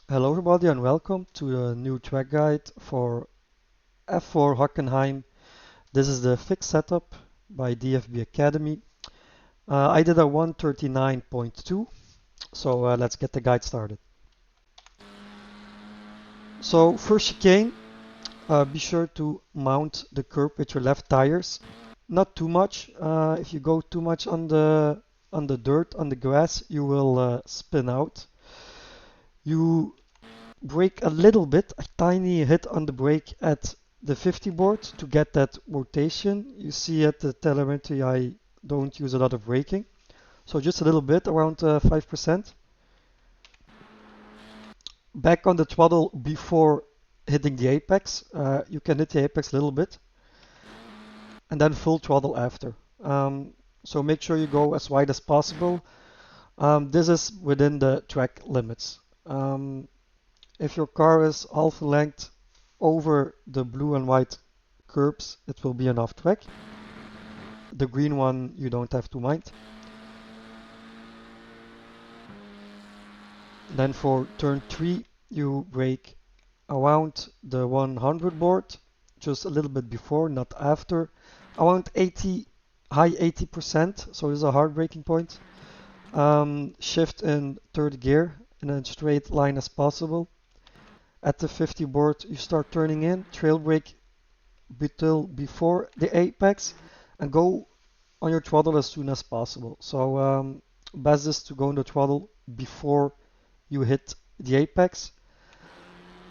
Hello everybody and welcome to the new track guide for F4 Hockenheim. This is the fixed setup by DFB Academy. I did a 139.2, so let's get the guide started. So first chicane, be sure to mount the curb with your left tires. Not too much. If you go too much on the dirt, on the grass, you will spin out. You brake a little bit, a tiny hit on the brake at the 50 board to get that rotation. You see at the telemetry I don't use a lot of braking, so just a little bit, around 5%. Back on the throttle before hitting the apex. You can hit the apex a little bit, and then full throttle after. So make sure you go as wide as possible. This is within the track limits. If your car is half length over the blue and white curbs, it will be an off track. The green one you don't have to mind. Then for turn 3 you brake around the 100 board, just a little bit before, not after. Around 80, high 80%, so this is a hard braking point. Shift in third gear in a straight line as possible. At the 50 board you start turning in, trail brake till before the apex and go on your throttle as soon as possible. So best is to go on the throttle before you hit the apex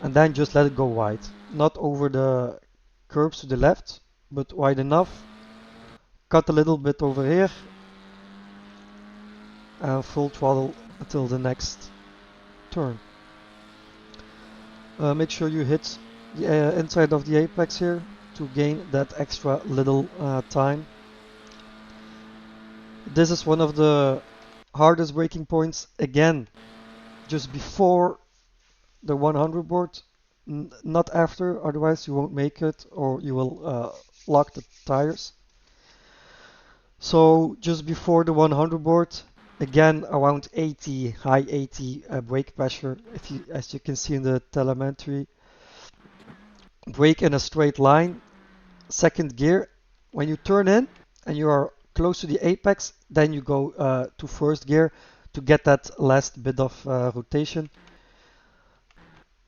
and then just let it go wide. Not over the curbs to the left, but wide enough. Cut a little bit over here and full throttle until the next turn. Make sure you hit the inside of the apex here to gain that extra little time. This is one of the hardest braking points, again, just before the 100 board, not after, otherwise you won't make it or you will lock the tires. So just before the 100 board, again around 80, high 80 brake pressure, as you can see in the telemetry. Brake in a straight line, second gear. When you turn in and you are close to the apex, then you go to first gear to get that last bit of rotation.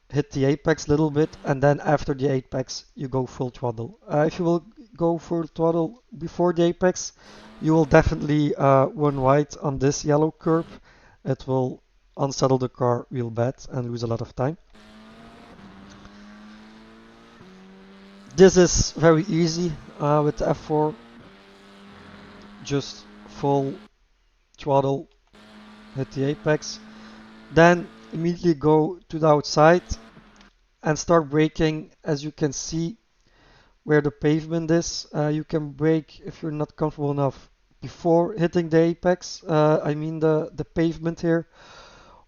Hit the apex a little bit, and then after the apex you go full throttle. If you will go full throttle before the apex, you will definitely run wide on this yellow curb. It will unsettle the car real bad and lose a lot of time. This is very easy with F4. Just full throttle, hit the apex, then immediately go to the outside and start braking. As you can see where the pavement is, you can brake if you're not comfortable enough before hitting the apex, I mean the pavement here,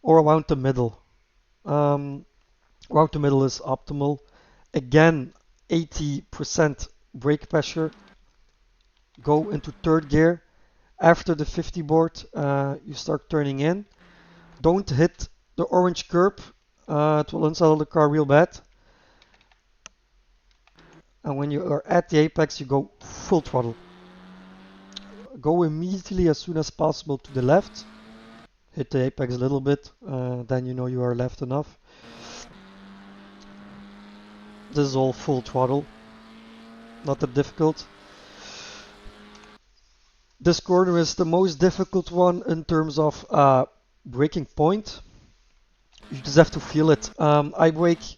or around the middle. Around the middle is optimal. Again, 80% brake pressure. Go into third gear. After the 50 board, you start turning in. Don't hit the orange curb. It will unsettle the car real bad. And when you are at the apex, you go full throttle. Go immediately as soon as possible to the left. Hit the apex a little bit, then you know you are left enough. This is all full throttle. Not that difficult. This corner is the most difficult one in terms of braking point. You just have to feel it. I brake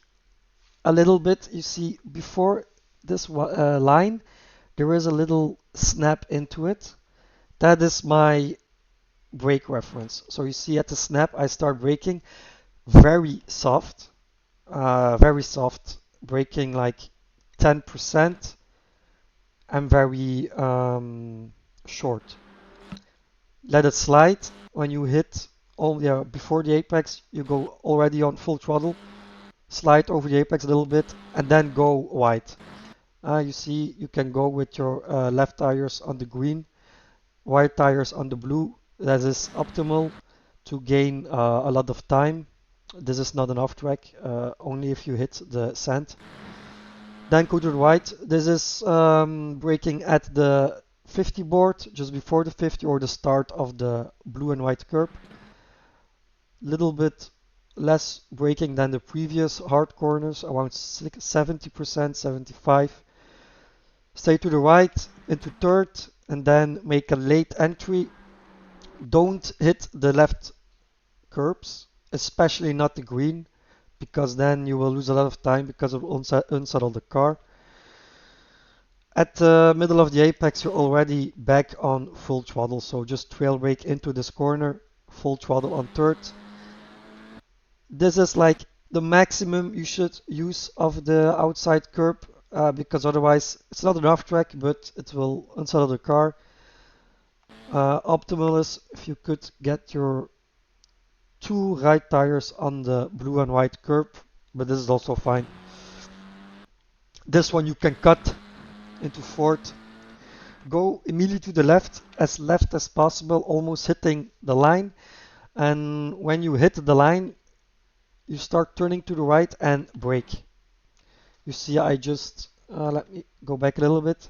a little bit. You see, before this line, there is a little snap into it. That is my brake reference. So you see at the snap, I start braking very soft braking, like 10%, and very short. Let it slide. When you hit before the apex, you go already on full throttle. Slide over the apex a little bit and then go wide. You see, you can go with your left tires on the green, white tires on the blue. That is optimal to gain a lot of time. This is not an off track, only if you hit the sand. Then go to the right. This is braking at the 50 board, just before the 50 or the start of the blue and white curb. Little bit less braking than the previous hard corners, around 70%, 75. Stay to the right into third and then make a late entry. Don't hit the left curbs, especially not the green, because then you will lose a lot of time because it will unsettle the car. At the middle of the apex, you're already back on full throttle, so just trail brake into this corner, full throttle on third. This is like the maximum you should use of the outside curb, because otherwise it's not an off track, but it will unsettle the car. Optimal is if you could get your two right tires on the blue and white curb, but this is also fine. This one you can cut into fourth. Go immediately to the left as possible, almost hitting the line. And when you hit the line, you start turning to the right and brake. You see, I just, let me go back a little bit.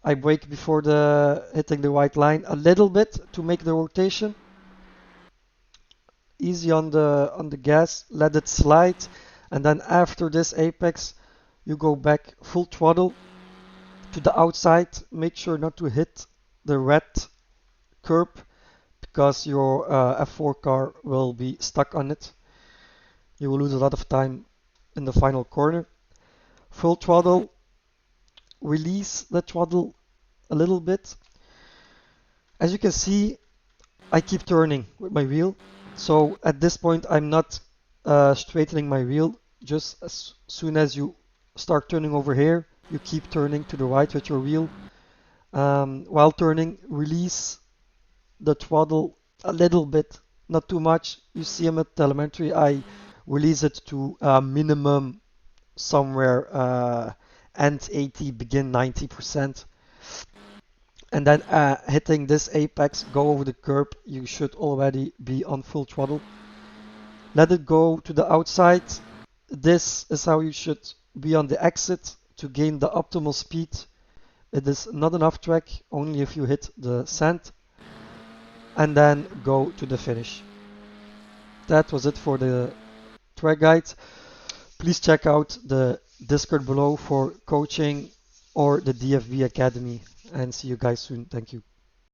I brake before hitting the white line a little bit to make the rotation. Easy on the gas, let it slide, and then after this apex, you go back full throttle to the outside. Make sure not to hit the red curb because your F4 car will be stuck on it. You will lose a lot of time in the final corner. Full throttle, release the throttle a little bit. As you can see, I keep turning with my wheel. So at this point, I'm not straightening my wheel. Just as soon as you start turning over here, you keep turning to the right with your wheel. While turning, release the throttle a little bit, not too much. You see him at telemetry, I release it to minimum somewhere end 80, begin 90%. And then hitting this apex, go over the curb, you should already be on full throttle. Let it go to the outside. This is how you should be on the exit to gain the optimal speed. It is not an off track, only if you hit the sand. And then go to the finish. That was it for the track guide. Please check out the Discord below for coaching or the DFB Academy, and see you guys soon. Thank you.